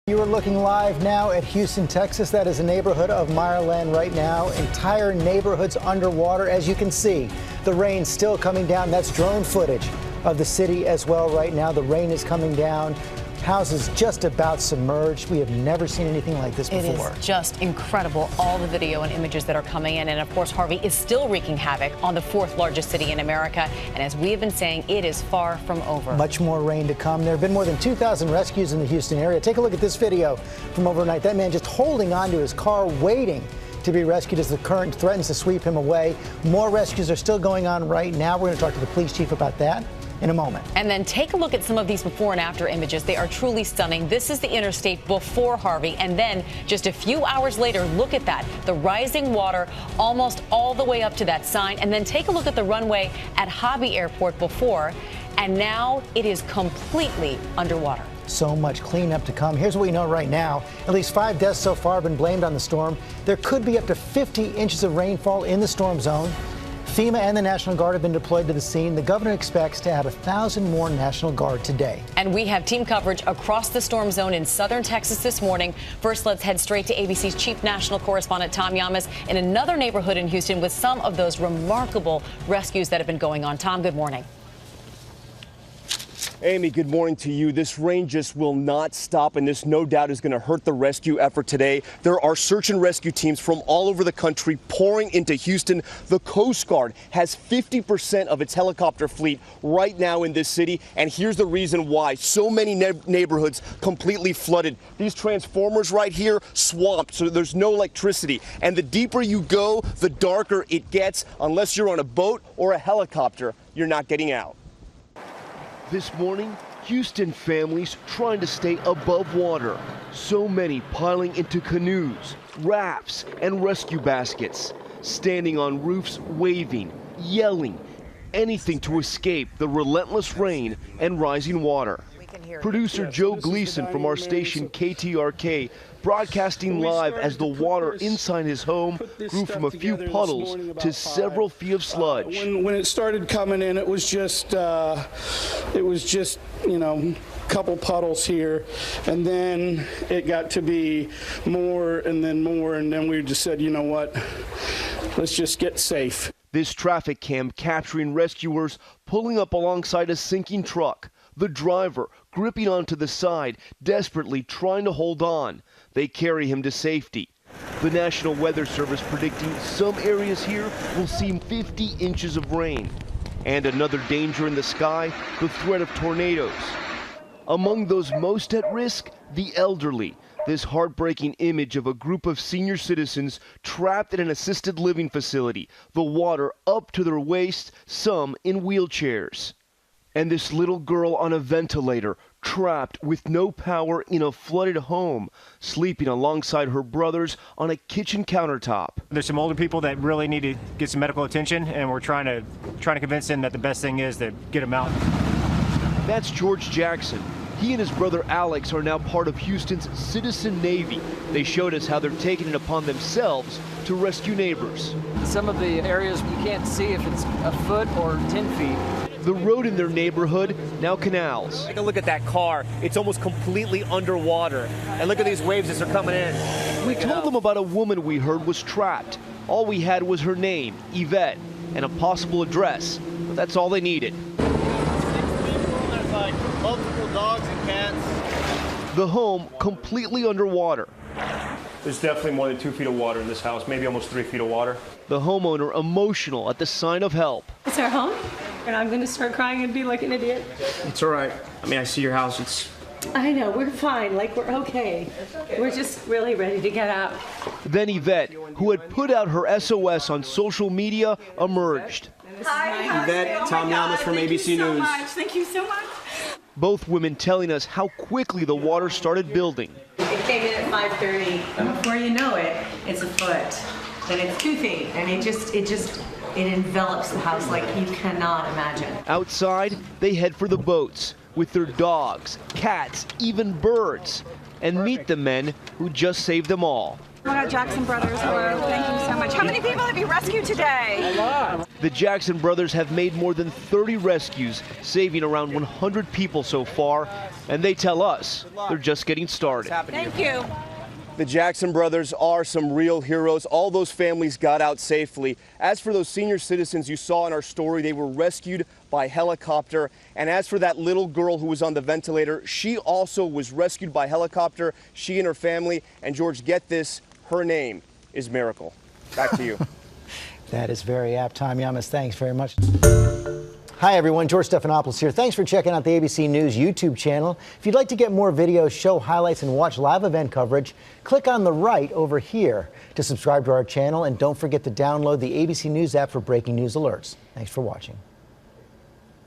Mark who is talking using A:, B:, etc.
A: You are looking live now at Houston, Texas. That is a neighborhood of Meyerland right now. Entire neighborhoods underwater. As you can see, the rain still coming down. That's drone footage of the city as well right now. The rain is coming down. Houses just about submerged. We have never seen anything like this before.
B: It is just incredible, all the video and images that are coming in. And of course, Harvey is still wreaking havoc on the fourth largest city in America. And as we have been saying, it is far from over.
A: Much more rain to come. There have been more than 2,000 rescues in the Houston area. Take a look at this video from overnight. That man just holding onto his car, waiting to be rescued as the current threatens to sweep him away. More rescues are still going on right now. We're going to talk to the police chief about that in a moment.
B: And then take a look at some of these before and after images. They are truly stunning. This is the interstate before Harvey. And then just a few hours later, look at that. The rising water almost all the way up to that sign. And then take a look at the runway at Hobby Airport before. And now it is completely underwater.
A: So much cleanup to come. Here's what we know right now. At least 5 deaths so far have been blamed on the storm. There could be up to 50 inches of rainfall in the storm zone. FEMA and the National Guard have been deployed to the scene. The governor expects to have 1,000 more National Guard today.
B: And we have team coverage across the storm zone in southern Texas this morning. First, let's head straight to ABC's chief national correspondent, Tom Llamas, in another neighborhood in Houston with some of those remarkable rescues that have been going on. Tom, good morning.
C: Amy, good morning to you. This rain just will not stop, and this no doubt is going to hurt the rescue effort today. There are search and rescue teams from all over the country pouring into Houston. The Coast Guard has 50% of its helicopter fleet right now in this city, and here's the reason why. So many neighborhoods completely flooded. These transformers right here, swamped, so there's no electricity. And the deeper you go, the darker it gets. Unless you're on a boat or a helicopter, you're not getting out. This morning, Houston families trying to stay above water. So many piling into canoes, rafts, and rescue baskets. Standing on roofs, waving, yelling, anything to escape the relentless rain and rising water. Producer Joe Gleason from our station KTRK broadcasting live as the water inside his home grew from a few puddles to several feet of sludge.
D: When it started coming in, it was just you know, couple puddles here, and then it got to be more and then more, and then we just said, you know what, let's just get safe.
C: This traffic cam capturing rescuers pulling up alongside a sinking truck. The driver gripping onto the side, desperately trying to hold on. They carry him to safety. The National Weather Service predicting some areas here will see 50 inches of rain. And another danger in the sky, the threat of tornadoes. Among those most at risk, the elderly. This heartbreaking image of a group of senior citizens trapped in an assisted living facility, the water up to their waist, some in wheelchairs. And this little girl on a ventilator, trapped with no power in a flooded home, sleeping alongside her brothers on a kitchen countertop.
E: There's some older people that really need to get some medical attention, and we're trying to convince them that the best thing is to get them out.
C: That's George Jackson. He and his brother Alex are now part of Houston's Citizen Navy. They showed us how they're taking it upon themselves to rescue neighbors.
F: Some of the areas you can't see if it's a foot or 10 feet.
C: The road in their neighborhood, now canals.
G: Take a look at that car. It's almost completely underwater. And look at these waves as they're coming in.
C: We told them about a woman we heard was trapped. All we had was her name, Yvette, and a possible address. But that's all they needed.
H: There's like multiple dogs and cats.
C: The home completely underwater.
E: There's definitely more than 2 feet of water in this house, maybe almost 3 feet of water.
C: The homeowner emotional at the sign of help.
I: It's our home, and I'm going to start crying and be like an idiot.
G: It's all right. I mean, I see your house.
I: I know, we're fine, like we're okay. We're just really ready to get out.
C: Then Yvette, who had put out her SOS on social media, emerged.
I: Hi,
G: Yvette, Tom Llamas from ABC News.
I: Thank you so much.
C: Both women telling us how quickly the water started building.
I: It came in at 5:30, and before you know it, it's a foot, then it's 2 feet, and it envelops the house like you cannot imagine.
C: Outside, they head for the boats with their dogs, cats, even birds, and meet the men who just saved them all.
J: Oh my God, Jackson Brothers, hello, thank you so much. How many people have you rescued today?
G: A lot.
K: The Jackson brothers have made more than 30 rescues, saving around 100 people so far, and they tell us they're just getting started.
J: Thank you.
C: The Jackson brothers are some real heroes. All those families got out safely. As for those senior citizens you saw in our story, they were rescued by helicopter. And as for that little girl who was on the ventilator, she also was rescued by helicopter, she and her family. And George, get this, her name is Miracle. Back to you.
A: That is very apt. Tom Yamas, thanks very much. Hi, everyone. George Stephanopoulos here. Thanks for checking out the ABC News YouTube channel. If you'd like to get more videos, show highlights, and watch live event coverage, click on the right over here to subscribe to our channel. And don't forget to download the ABC News app for breaking news alerts. Thanks for watching.